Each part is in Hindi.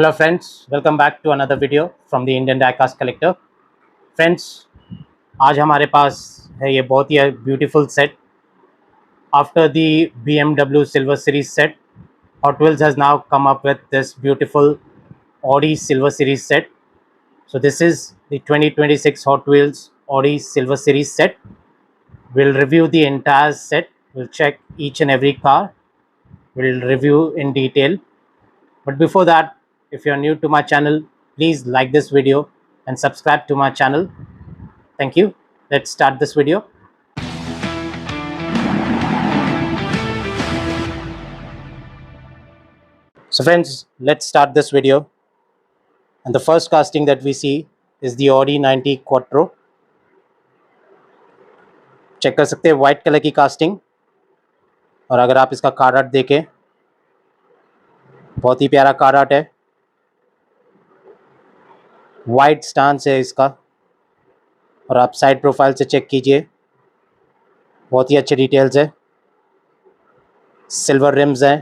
Hello friends, welcome back to another video from the Indian Diecast Collector. Friends, आज हमारे पास है ये बहुत ही beautiful set. After the BMW Silver Series set, Hot Wheels has now come up with this beautiful Audi Silver Series set. So this is the 2026 Hot Wheels Audi Silver Series set. We'll review the entire set. We'll check each and every car. We'll review in detail. But before that, if you're new to my channel, please like this video and subscribe to my channel. Thank you. Let's start this video. So friends, let's start this video. And the first casting that we see is the Audi 90 Quattro. Check कर सकते हैं वाइट कलर की कास्टिंग. और अगर आप इसका कार्ड आर्ट देखें, बहुत ही प्यारा कार्ड आर्ट है. वाइड स्टांस है इसका. और आप साइड प्रोफाइल से चेक कीजिए, बहुत ही अच्छे डिटेल्स है. सिल्वर रिम्स हैं.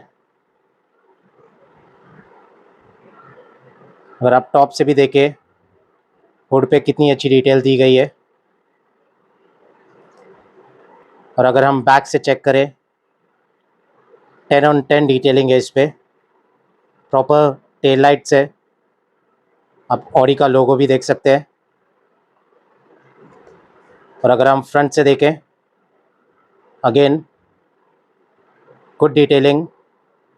अगर आप टॉप से भी देखें, हुड पे कितनी अच्छी डिटेल दी गई है. और अगर हम बैक से चेक करें, 10 on 10 डिटेलिंग है इस पर. प्रॉपर टेल लाइट्स है. आप ऑडी का लोगो भी देख सकते हैं. और अगर हम फ्रंट से देखें, अगेन गुड डिटेलिंग.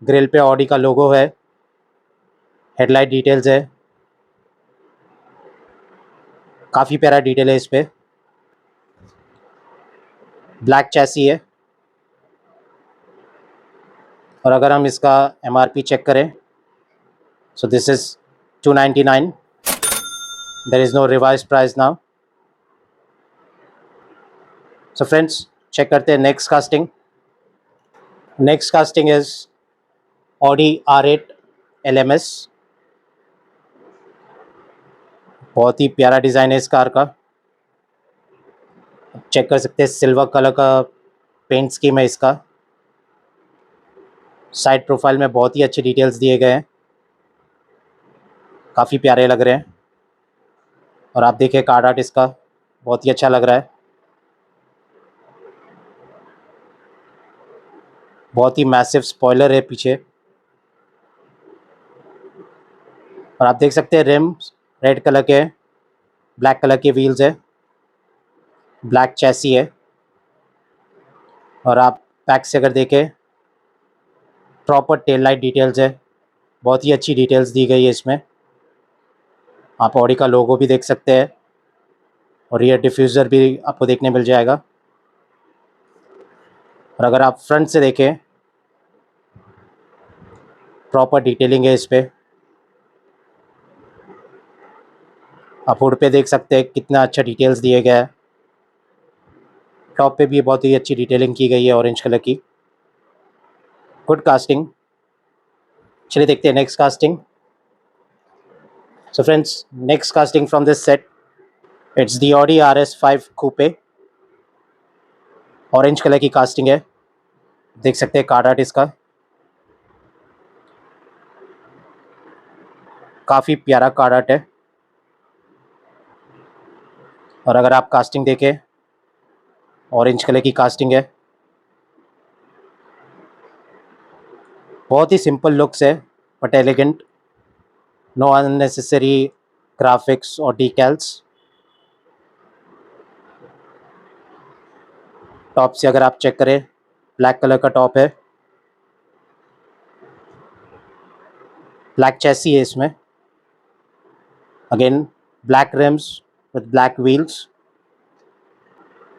ग्रिल पे ऑडी का लोगो है. हेडलाइट डिटेल्स है. काफ़ी प्यारा डिटेल है इस पर. ब्लैक चैसी है. और अगर हम इसका MRP चेक करें, so this is 299. There is no revise price now. So friends, check करते हैं next casting. Next casting is Audi R8 LMS. बहुत ही प्यारा डिज़ाइन है इस कार का. चेक कर सकते हैं सिल्वर कलर का पेंट स्कीम है इसका. साइड प्रोफाइल में बहुत ही अच्छे डिटेल्स दिए गए हैं. काफ़ी प्यारे लग रहे हैं. और आप देखिए कार्ड आर्ट इसका बहुत ही अच्छा लग रहा है. बहुत ही मैसिव स्पॉइलर है पीछे. और आप देख सकते हैं रिम्स रेड कलर के, ब्लैक कलर के व्हील्स है. ब्लैक चैसी है. और आप बैक से अगर देखें, प्रॉपर टेल लाइट डिटेल्स है. बहुत ही अच्छी डिटेल्स दी गई है इसमें. आप ऑडी का लोगो भी देख सकते हैं. और रियर डिफ्यूज़र भी आपको देखने मिल जाएगा. और अगर आप फ्रंट से देखें, प्रॉपर डिटेलिंग है इस पर. आप हुड पे देख सकते हैं कितना अच्छा डिटेल्स दिए गया है. टॉप पे भी बहुत ही अच्छी डिटेलिंग की गई है ऑरेंज कलर की. Good casting. चलिए देखते हैं next casting. So friends, next casting from this set, it's the Audi RS5 coupe. Orange colour की कास्टिंग है. देख सकते हैं कार्ड आर्ट इसका. काफ़ी प्यारा कार्ड आर्ट है. और अगर आप कास्टिंग देखें, ऑरेंज कलर की कास्टिंग है. बहुत ही सिंपल लुक्स है but elegant. Know unnecessary graphics और डिकैल्स. टॉप से अगर आप चेक करें, ब्लैक कलर का टॉप है. ब्लैक चैसी है इसमें. Again black RIMS with black wheels.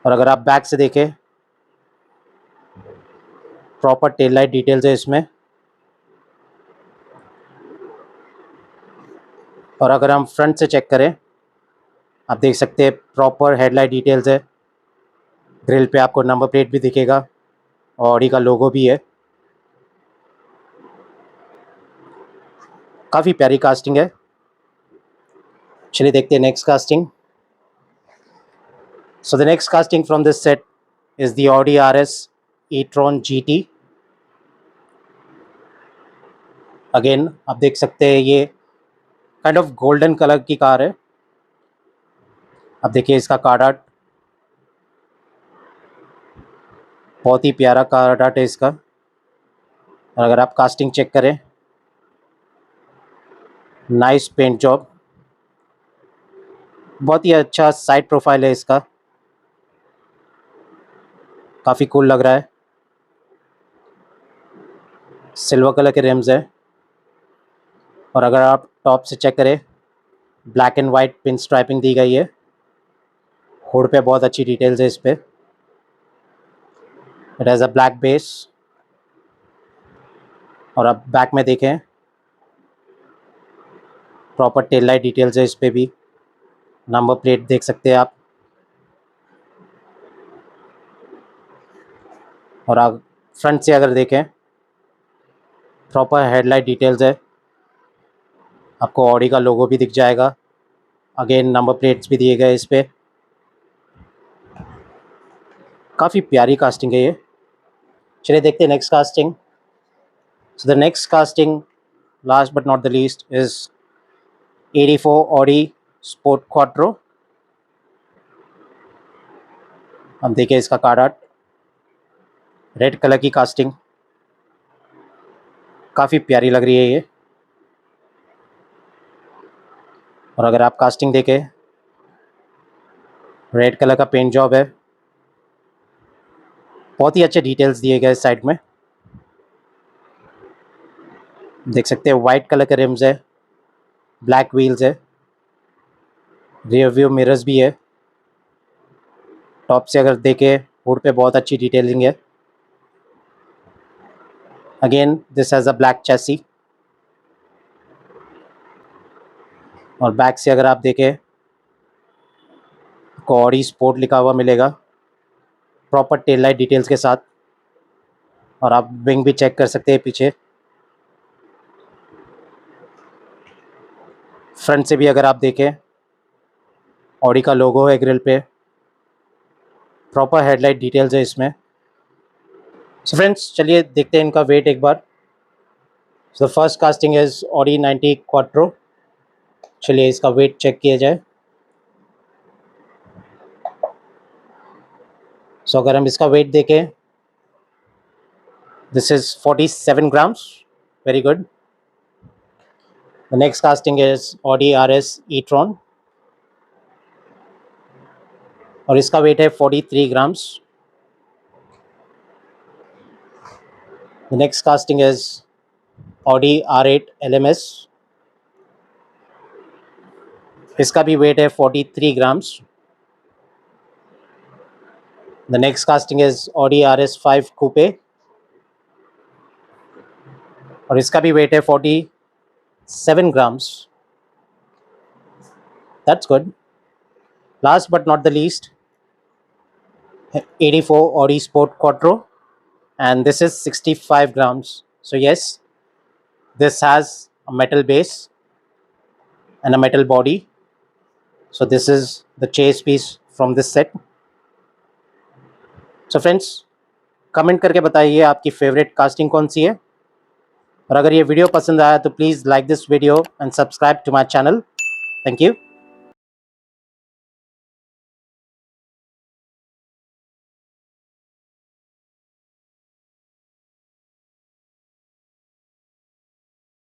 और अगर आप बैक से देखें, प्रॉपर टेल लाइट डिटेल्स है इसमें. और अगर हम फ्रंट से चेक करें, आप देख सकते हैं प्रॉपर हेडलाइट डिटेल्स है. ग्रिल पे आपको नंबर प्लेट भी दिखेगा और ऑडी का लोगो भी है. काफ़ी प्यारी कास्टिंग है. चलिए देखते हैं next casting. So the next casting from this set is the Audi RS e-tron GT. Again आप देख सकते हैं ये काइंड ऑफ गोल्डन कलर की कार है। अब देखिए इसका कार्ड आर्ट, बहुत ही प्यारा कार्ड आर्ट है इसका। और अगर आप कास्टिंग चेक करें, नाइस पेंट जॉब, बहुत ही अच्छा साइड प्रोफाइल है इसका, काफ़ी कूल लग रहा है। सिल्वर कलर के रिम्स है। और अगर आप टॉप से चेक करें, black and white pin striping दी गई है। हुड पे बहुत अच्छी डिटेल्स है इस पे। It has a black base. और अब बैक में देखें, प्रॉपर टेल लाइट डिटेल्स है इस पे भी। नंबर प्लेट देख सकते हैं आप। और आप फ्रंट से अगर देखें, प्रॉपर हेडलाइट डिटेल्स है। आपको ऑडी का लोगो भी दिख जाएगा। अगेन नंबर प्लेट्स भी दिए गए इस पे। काफ़ी प्यारी कास्टिंग है ये। चलिए देखते हैं next casting. So the next casting, last but not the least, is 84 Audi sport quattro. हम देखिए इसका कार्ड आर्ट, रेड कलर की कास्टिंग, काफ़ी प्यारी लग रही है ये। और अगर आप कास्टिंग देखें, रेड कलर का पेंट जॉब है, बहुत ही अच्छे डिटेल्स दिए गए साइड में। देख सकते हैं वाइट कलर के रिम्स है, ब्लैक व्हील्स है, रियर व्यू मिरर्स भी है। टॉप से अगर देखें, हुड पे बहुत अच्छी डिटेलिंग है। Again this has a black chassis. और बैक से अगर आप देखें, ऑडी स्पोर्ट लिखा हुआ मिलेगा, प्रॉपर टेल लाइट डिटेल्स के साथ। और आप विंग भी चेक कर सकते हैं पीछे। फ्रंट से भी अगर आप देखें, ऑडी का लोगो है ग्रिल पे, प्रॉपर हेडलाइट डिटेल्स है इसमें। सो फ्रेंड्स, चलिए देखते हैं इनका वेट एक बार। So first casting is Audi 90 quattro. चलिए इसका वेट चेक किया जाए। सो अगर हम इसका वेट देखें, this is 47 grams, very good. The next casting is Audi RS e-tron और इसका वेट है 43 grams। The next casting is Audi R8 LMS, इसका भी वेट है 43 grams। The next casting is Audi RS5 कूपे और इसका भी वेट है 47 grams। That's good. Last but not the least, 84 Audi Sport Quattro, and this is 65 grams. So yes, this has a metal base and a metal body. So this is the chase piece from this set. So friends, comment करके बताइए आपकी फेवरेट कास्टिंग कौन सी है। और अगर ये वीडियो पसंद आया तो please like this video and subscribe to my channel. Thank you.